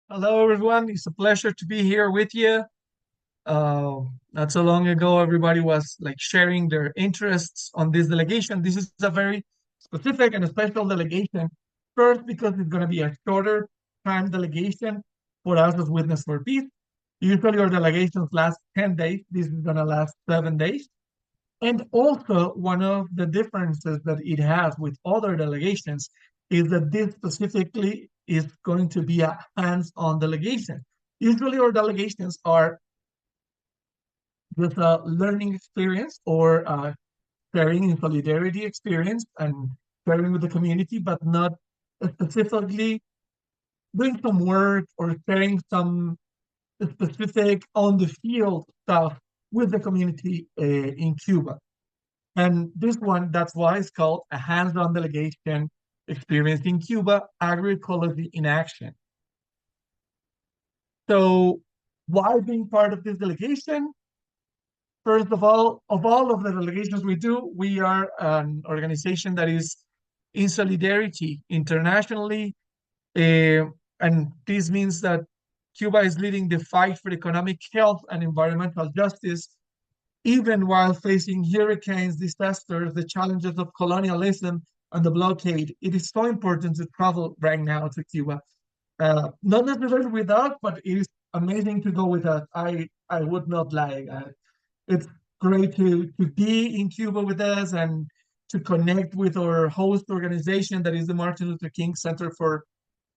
Hello, everyone. It's a pleasure to be here with you. Not so long ago, everybody was like sharing their interests on this delegation. This is a very specific and a special delegation. First, because it's going to be a shorter time delegation for us as Witness for Peace. Usually, our delegations last 10 days. This is going to last 7 days. And also, one of the differences that it has with other delegations is that this specifically is going to be a hands-on delegation. Usually, our delegations are just a learning experience or sharing in solidarity experience and sharing with the community, but not specifically doing some work or sharing some specific on the field stuff with the community in Cuba. And this one, that's why it's called a hands-on delegation experience in Cuba, agroecology in action. So why being part of this delegation? First of all of the delegations we do, we are an organization that is in solidarity internationally. Uh, and this means that Cuba is leading the fight for economic health and environmental justice even while facing hurricanes, disasters, the challenges of colonialism, and the blockade. It is so important to travel right now to Cuba. Not necessarily with us, but it is amazing to go with us. I would not lie. It's great to be in Cuba with us and to connect with our host organization that is the Martin Luther King Center for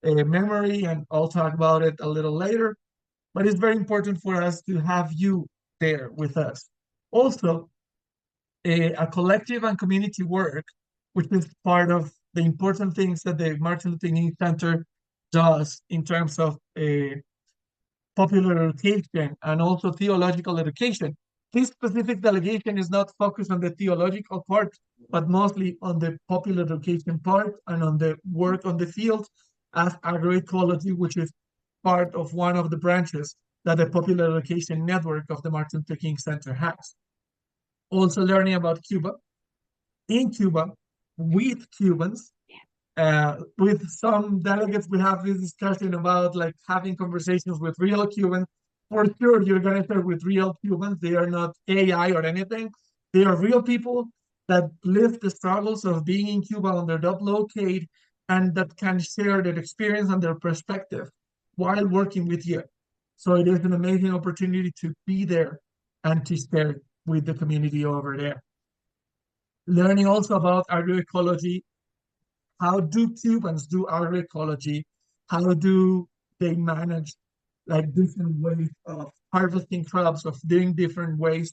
Memory, and I'll talk about it a little later. But it's very important for us to have you there with us. Also, a collective and community work, which is part of the important things that the Martin Luther King Center does in terms of popular education and also theological education. This specific delegation is not focused on the theological part, but mostly on the popular education part and on the work on the field as agroecology, which is part of one of the branches that the popular education network of the Martin Luther King Center has. Also learning about Cuba, in Cuba, with Cubans, with some delegates, we have this discussion about like having conversations with real Cubans. For sure, you're going to start with real Cubans. They are not AI or anything. They are real people that live the struggles of being in Cuba under the blockade and that can share their experience and their perspective while working with you. So it is an amazing opportunity to be there and to share with the community over there. Learning also about agroecology. How do Cubans do agroecology? How do they manage like different ways of harvesting crops, of doing different ways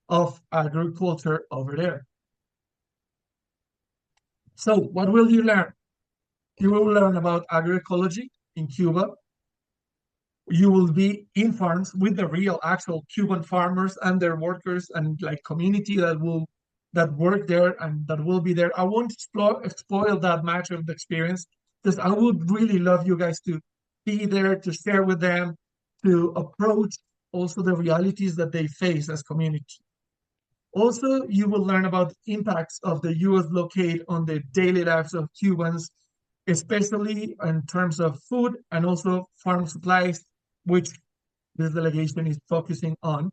of agriculture over there? So what will you learn? You will learn about agroecology in Cuba. You will be in farms with the real actual Cuban farmers and their workers and like community that work there and that will be there. I won't spoil that much of the experience because I would really love you guys to be there to share with them, to approach also the realities that they face as community. Also, you will learn about the impacts of the US blockade on the daily lives of Cubans, especially in terms of food and also farm supplies, which this delegation is focusing on,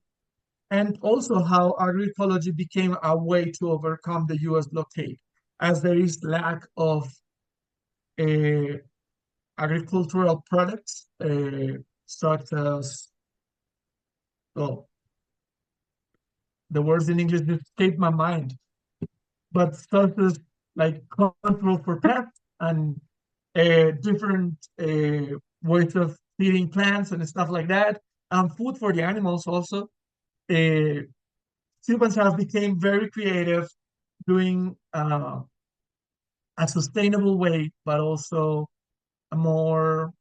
and also how agroecology became a way to overcome the US blockade, as there is lack of uh, agricultural products, such as, well, the words in English just escape my mind, but such as like control for pests and different ways of feeding plants and stuff like that, and food for the animals also. Uh, Cubans have become very creative doing a sustainable way, but also a more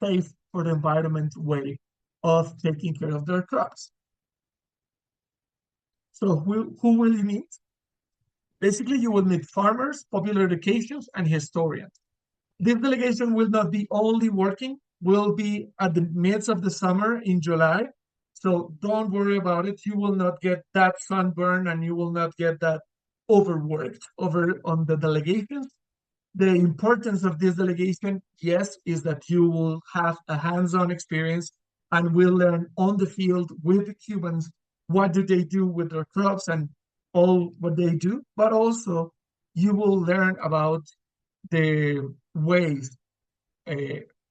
safe for the environment way of taking care of their crops. So who will you meet? Basically, you will meet farmers, popular educations, and historians. This delegation will not be only working, will be at the midst of the summer in July. So don't worry about it. You will not get that sunburn and you will not get that overworked over on the delegations. The importance of this delegation, yes, is that you will have a hands-on experience and will learn on the field with the Cubans what do they do with their crops and all what they do, but also you will learn about the ways uh,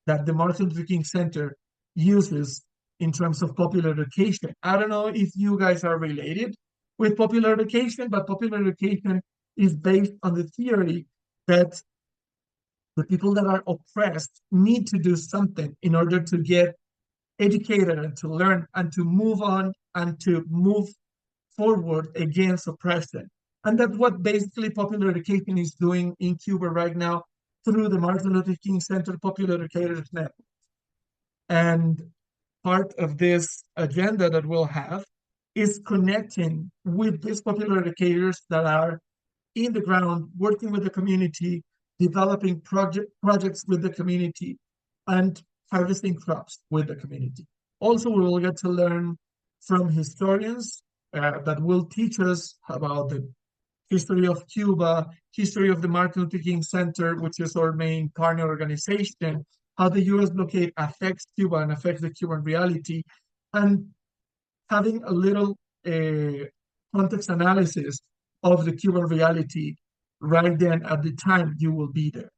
that the Martin Luther King Center uses in terms of popular education. I don't know if you guys are related with popular education, but popular education is based on the theory that the people that are oppressed need to do something in order to get educated and to learn and to move on and to move forward against oppression. And that's what basically popular education is doing in Cuba right now through the Martin Luther King Center Popular Educators Network. And part of this agenda that we'll have is connecting with these popular educators that are in the ground, working with the community, developing projects with the community, and harvesting crops with the community. Also, we will get to learn from historians that will teach us about the history of Cuba, history of the Martin Luther King Center, which is our main partner organization, how the US blockade affects Cuba and affects the Cuban reality, and having a little context analysis of the Cuban reality right then at the time you will be there.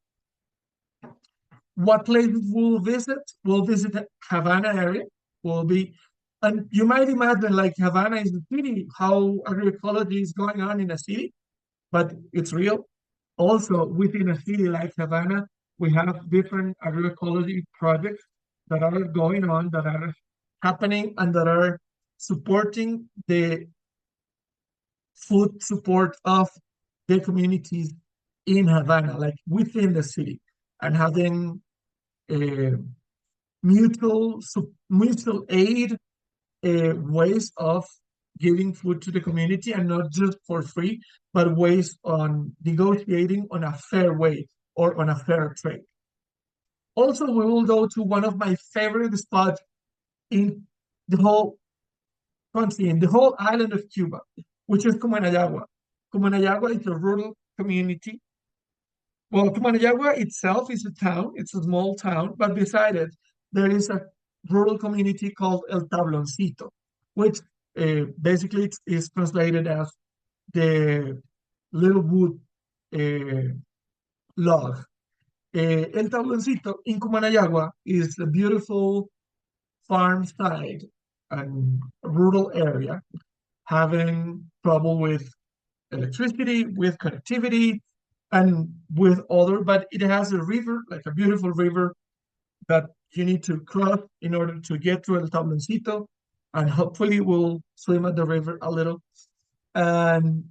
What places we'll visit? We'll visit the Havana area. We'll be, and you might imagine like Havana is a city, how agroecology is going on in a city, but it's real. Also, within a city like Havana, we have different agroecology projects that are going on, that are happening, and that are supporting the food support of the communities in Havana, like within the city, and having uh, mutual aid ways of giving food to the community, and not just for free, but ways on negotiating on a fair way or on a fair trade. Also, we will go to one of my favorite spots in the whole country, in the whole island of Cuba, which is Cumanayagua. Cumanayagua is a rural community. Well, Cumanayagua itself is a town, it's a small town, but beside it, there is a rural community called El Tabloncito, which basically is translated as the little wood uh, log. El Tabloncito in Cumanayagua is a beautiful farm side and rural area having trouble with electricity, with connectivity, and with other, but it has a river, like a beautiful river that you need to cross in order to get to El Tabloncito, and hopefully we'll swim at the river a little. And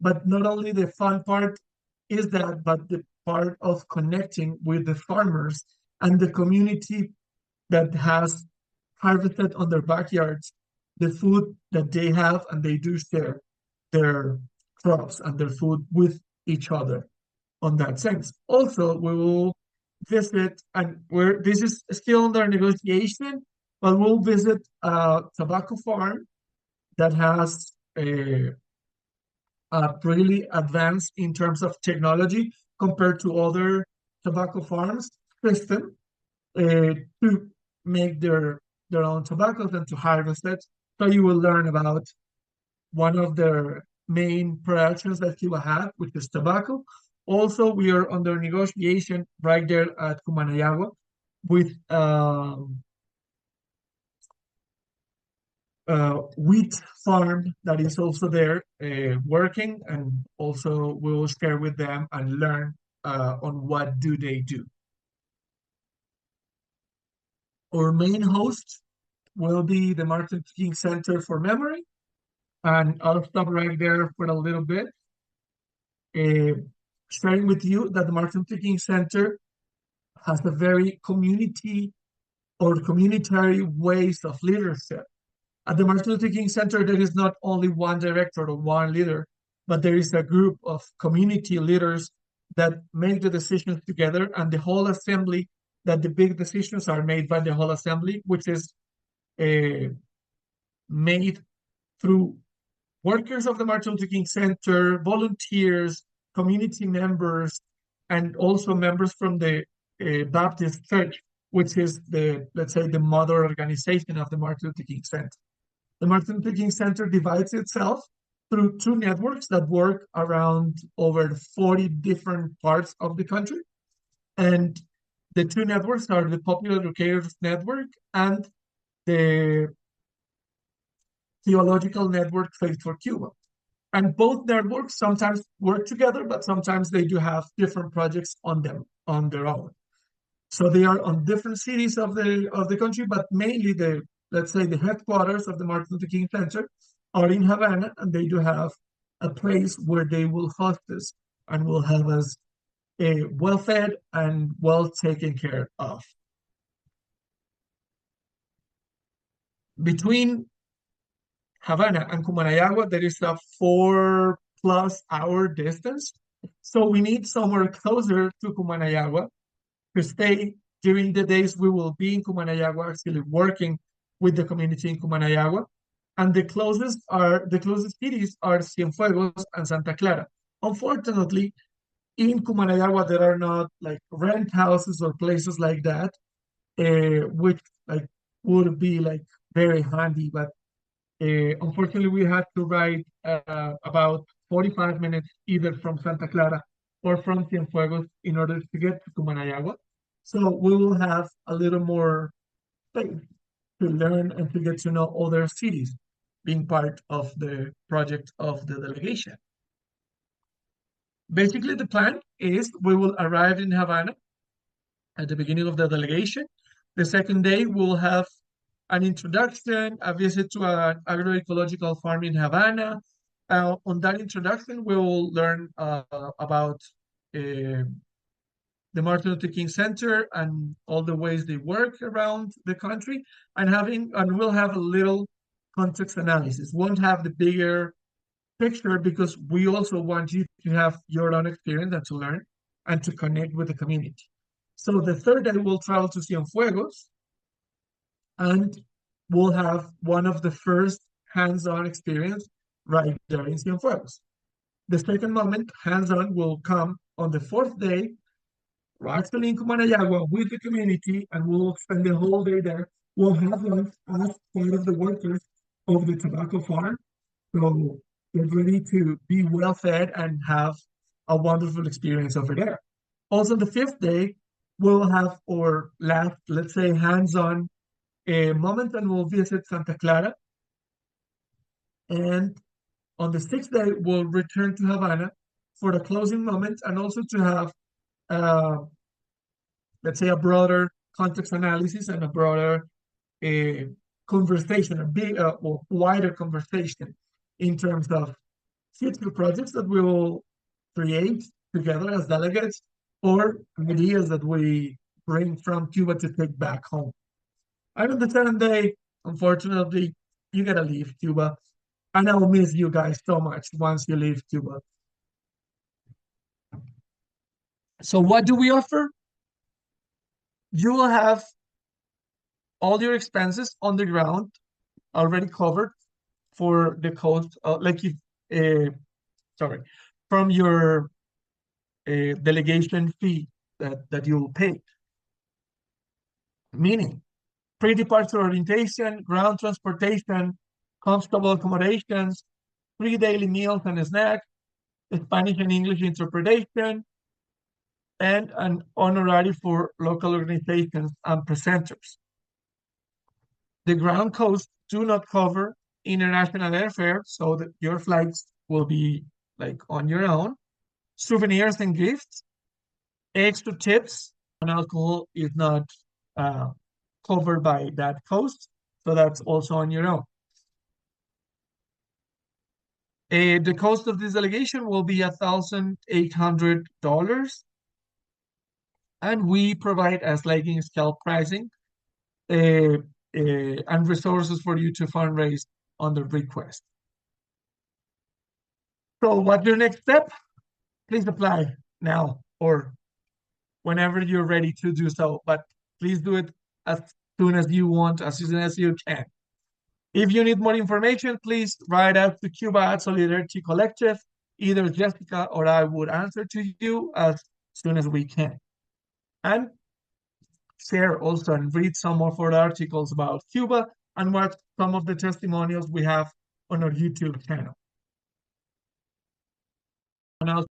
but not only the fun part is that, but the part of connecting with the farmers and the community that has harvested on their backyards the food that they have, and they do share their crops and their food with each other on that sense. Also, we will visit, and where this is still under negotiation, but we'll visit a tobacco farm that has really advanced in terms of technology compared to other tobacco farms system to make their own tobaccos and to harvest it. So you will learn about one of their main productions that Cuba had, which is tobacco. Also, we are under negotiation right there at Cumanayagua with wheat farm that is also there working, and also we will share with them and learn on what do they do. Our main host will be the Martin Luther King Center for Memory, and I'll stop right there for a little bit, sharing with you that the Martin Luther King Center has a very community or communitary ways of leadership. At the Martin Luther King Center, there is not only one director or one leader, but there is a group of community leaders that make the decisions together, and the whole assembly, that the big decisions are made by the whole assembly, which is made through workers of the Martin Luther King Center, volunteers, community members, and also members from the Baptist Church, which is the, let's say, the mother organization of the Martin Luther King Center. The Martin Luther King Center divides itself through two networks that work around over 40 different parts of the country. And the two networks are the Popular Educators Network and the Theological Network Faith for Cuba. And both networks sometimes work together, but sometimes they do have different projects on them on their own. So they are on different cities of the country, but mainly the, let's say, the headquarters of the Martin Luther King Center are in Havana, and they do have a place where they will host us and will have us well fed and well taken care of. Between Havana and Cumanayagua, there is a 4+ hour distance. So we need somewhere closer to Cumanayagua to stay during the days we will be in Cumanayagua, actually working with the community in Cumanayagua. And the closest cities are Cienfuegos and Santa Clara. Unfortunately, in Cumanayagua, there are not like rent houses or places like that, which like would be like very handy. But unfortunately, we had to ride about 45 minutes either from Santa Clara or from Cienfuegos in order to get to Cumanayagua. So we will have a little more space to learn and to get to know other cities being part of the project of the delegation. Basically, the plan is we will arrive in Havana at the beginning of the delegation. The second day, we'll have an introduction, a visit to an agroecological farm in Havana. On that introduction, we will learn about the Martin Luther King Center and all the ways they work around the country, and we'll have a little context analysis. Won't have the bigger picture because we also want you to have your own experience and to learn and to connect with the community. So the third day we'll travel to Cienfuegos and we'll have one of the first hands-on experience right there in Cienfuegos. The second moment, hands-on, will come on the fourth day. We're actually in Cumanayagua with the community, and we'll spend the whole day there. We'll have them as part of the workers of the tobacco farm. So they're ready to be well fed and have a wonderful experience over there. Also, the fifth day, we'll have our last, let's say, hands-on moment, and we'll visit Santa Clara. And on the sixth day, we'll return to Havana for the closing moment and also to have, uh, let's say, a broader context analysis and a broader conversation, a big or wider conversation in terms of future projects that we will create together as delegates or ideas that we bring from Cuba to take back home. And on the 10th day, unfortunately, you gotta leave Cuba. And I will miss you guys so much once you leave Cuba. So what do we offer? You will have all your expenses on the ground already covered for the cost, like if, sorry, from your delegation fee that you will pay. Meaning, pre-departure orientation, ground transportation, comfortable accommodations, free daily meals and snacks, Spanish and English interpretation, and an honorary for local organizations and presenters. The ground costs do not cover international airfare, so that your flights will be like on your own. Souvenirs and gifts, extra tips, and alcohol is not covered by that cost, so that's also on your own. The cost of this delegation will be $1,800, and we provide a sliding scale pricing and resources for you to fundraise on the request. So what's your next step? Please apply now or whenever you're ready to do so, but please do it as soon as you want, as soon as you can. If you need more information, please write out to Cuba at Solidarity Collective. Either Jessica or I would answer to you as soon as we can. And share also and read some of our articles about Cuba and watch some of the testimonials we have on our YouTube channel. And I'll